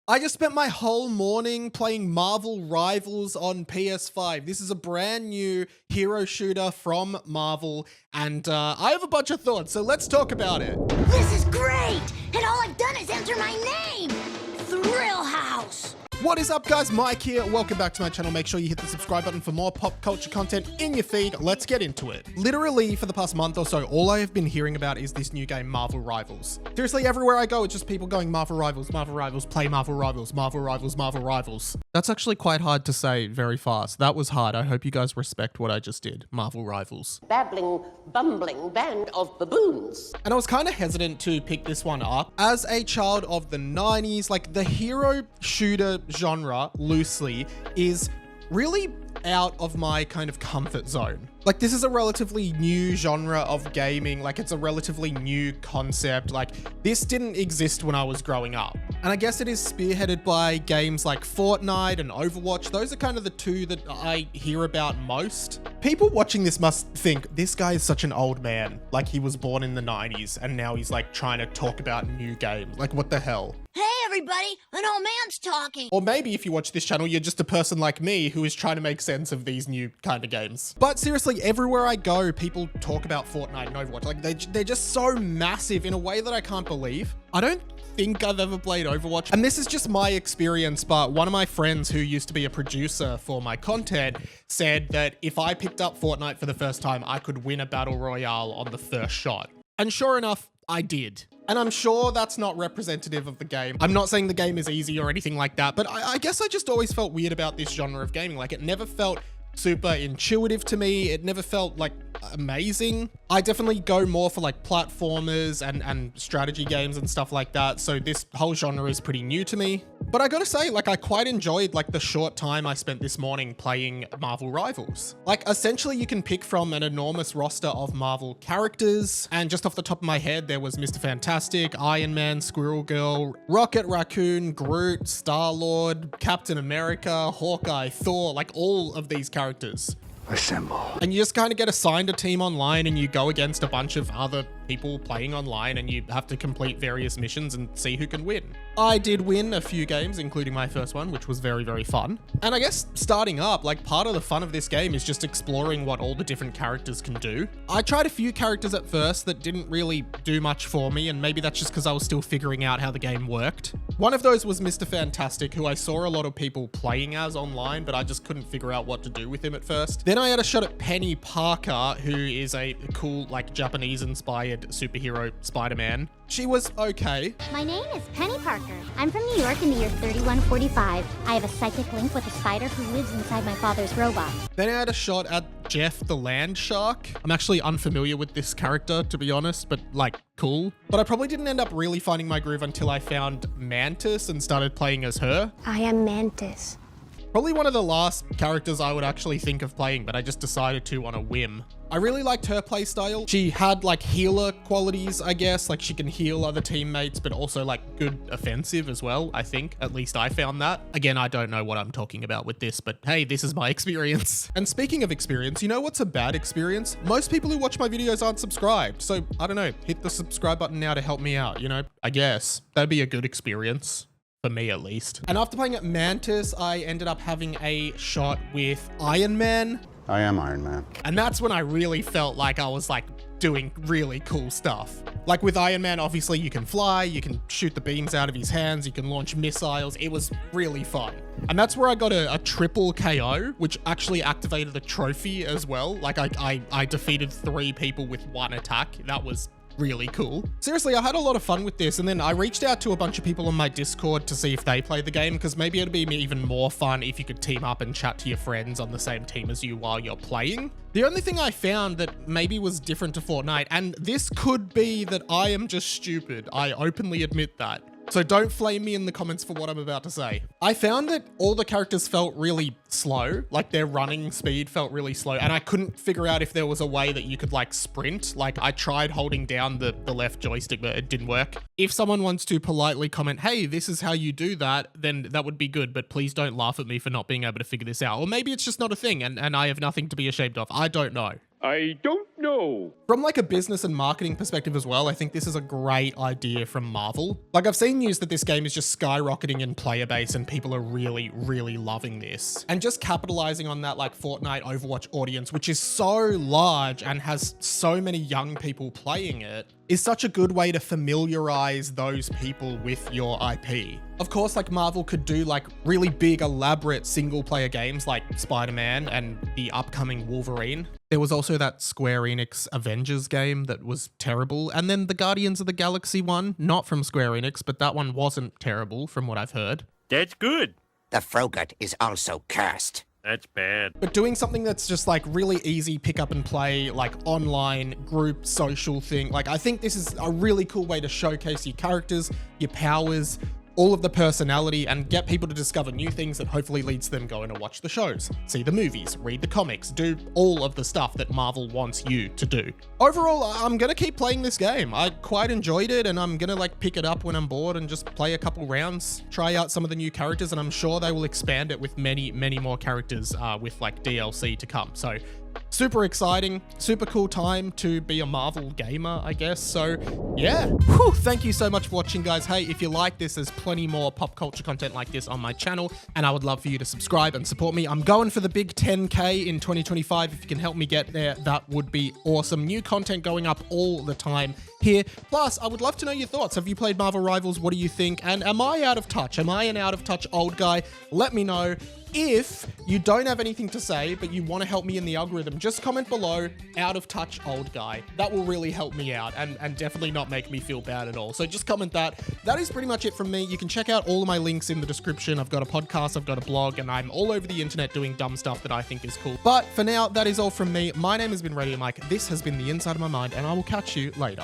I just spent my whole morning playing Marvel Rivals on PS5. This is a brand new hero shooter from Marvel, and I have a bunch of thoughts, so let's talk about it. This is great! And all I've done is enter my name! Thrill House! What is up, guys? Mike here. Welcome back to my channel. Make sure you hit the subscribe button for more pop culture content in your feed. Let's get into it. Literally, for the past month or so, all I have been hearing about is this new game, Marvel Rivals. Seriously, everywhere I go, it's just people going, Marvel Rivals, play Marvel Rivals, Marvel Rivals, Marvel Rivals. That's actually quite hard to say very fast. That was hard. I hope you guys respect what I just did. Marvel Rivals. Babbling, bumbling band of baboons. And I was kind of hesitant to pick this one up. As a child of the 90s, like the hero shooter genre, loosely, is really out of my kind of comfort zone. Like, this is a relatively new genre of gaming. Like, it's a relatively new concept. Like, this didn't exist when I was growing up. And I guess it is spearheaded by games like Fortnite and Overwatch. Those are kind of the two that I hear about most. People watching this must think, this guy is such an old man. Like, he was born in the 90s and now he's like trying to talk about new games. Like, what the hell? Hey everybody, an old man's talking! Or maybe if you watch this channel, you're just a person like me who is trying to make sense of these new kind of games. But seriously, everywhere I go, people talk about Fortnite and Overwatch. Like, they're just so massive in a way that I can't believe. I don't think I've ever played Overwatch. And this is just my experience, but one of my friends who used to be a producer for my content said that if I picked up Fortnite for the first time, I could win a battle royale on the first shot. And sure enough, I did. And I'm sure that's not representative of the game. I'm not saying the game is easy or anything like that, but I guess I just always felt weird about this genre of gaming. Like, it never felt super intuitive to me. It never felt like amazing. I definitely go more for like platformers and strategy games and stuff like that. So this whole genre is pretty new to me. But I gotta say, like, I quite enjoyed like the short time I spent this morning playing Marvel Rivals. Like, essentially you can pick from an enormous roster of Marvel characters. And just off the top of my head, there was Mr. Fantastic, Iron Man, Squirrel Girl, Rocket Raccoon, Groot, Star-Lord, Captain America, Hawkeye, Thor, like all of these characters. Assemble. And you just kind of get assigned a team online and you go against a bunch of other people playing online and you have to complete various missions and see who can win. I did win a few games, including my first one, which was very, very fun. And I guess starting up, like, part of the fun of this game is just exploring what all the different characters can do. I tried a few characters at first that didn't really do much for me, and maybe that's just because I was still figuring out how the game worked. One of those was Mr. Fantastic, who I saw a lot of people playing as online, but I just couldn't figure out what to do with him at first. Then I had a shot at Penny Parker, who is a cool, like, Japanese-inspired superhero Spider-Man. She was okay. My name is Penny Parker. I'm from New York in the year 3145. I have a psychic link with a spider who lives inside my father's robot. Then I had a shot at Jeff the Land Shark. I'm actually unfamiliar with this character, to be honest, but like, cool. But I probably didn't end up really finding my groove until I found Mantis and started playing as her. I am Mantis. Probably one of the last characters I would actually think of playing, but I just decided to on a whim. I really liked her playstyle. She had like healer qualities, I guess. Like, she can heal other teammates, but also like good offensive as well, I think. At least I found that. Again, I don't know what I'm talking about with this, but hey, this is my experience. And speaking of experience, you know what's a bad experience? Most people who watch my videos aren't subscribed. So I don't know, hit the subscribe button now to help me out, you know? I guess that'd be a good experience. For me, at least. And after playing at Mantis, I ended up having a shot with Iron Man. I am Iron Man. And that's when I really felt like I was like doing really cool stuff. Like with Iron Man, obviously you can fly, you can shoot the beams out of his hands, you can launch missiles. It was really fun. And that's where I got a triple KO, which actually activated a trophy as well. Like I defeated 3 people with 1 attack. That was really cool. Seriously, I had a lot of fun with this, and then I reached out to a bunch of people on my Discord to see if they play the game, because maybe it'd be even more fun if you could team up and chat to your friends on the same team as you while you're playing. The only thing I found that maybe was different to Fortnite, and this could be that I am just stupid, I openly admit that, so don't flame me in the comments for what I'm about to say. I found that all the characters felt really slow, like their running speed felt really slow, and I couldn't figure out if there was a way that you could like sprint. Like, I tried holding down the left joystick, but it didn't work. If someone wants to politely comment, hey, this is how you do that, then that would be good, but please don't laugh at me for not being able to figure this out. Or maybe it's just not a thing and I have nothing to be ashamed of. I don't know. I don't know. From like a business and marketing perspective as well, I think this is a great idea from Marvel. Like I've seen news that this game is just skyrocketing in player base and people are really, really loving this. And just capitalizing on that like Fortnite Overwatch audience, which is so large and has so many young people playing it, is such a good way to familiarize those people with your IP. Of course, like Marvel could do like really big, elaborate single player games like Spider-Man and the upcoming Wolverine. There was also that Square Enix Avengers game that was terrible. And then the Guardians of the Galaxy one, not from Square Enix, but that one wasn't terrible from what I've heard. That's good. The Frogurt is also cursed. That's bad. But doing something that's just like really easy pick up and play, like online group social thing, like I think this is a really cool way to showcase your characters, your powers, all of the personality, and get people to discover new things that hopefully leads them going to watch the shows, see the movies, read the comics, do all of the stuff that Marvel wants you to do. Overall, I'm gonna keep playing this game. I quite enjoyed it, and I'm gonna like pick it up when I'm bored and just play a couple rounds, try out some of the new characters, and I'm sure they will expand it with many, many more characters with like DLC to come. So super exciting, super cool time to be a Marvel gamer, I guess. So yeah, whew, thank you so much for watching, guys. Hey, if you like this, there's plenty more pop culture content like this on my channel, and I would love for you to subscribe and support me. I'm going for the big 10K in 2025. If you can help me get there, that would be awesome. New content going up all the time here. Plus, I would love to know your thoughts. Have you played Marvel Rivals? What do you think? And am I out of touch? Am I an out of touch old guy? Let me know. If you don't have anything to say, but you want to help me in the algorithm, just comment below, out of touch old guy. That will really help me out and definitely not make me feel bad at all. So just comment that. That is pretty much it from me. You can check out all of my links in the description. I've got a podcast, I've got a blog, and I'm all over the internet doing dumb stuff that I think is cool. But for now, that is all from me. My name has been Radio Mike. This has been The Inside of My Mind, and I will catch you later.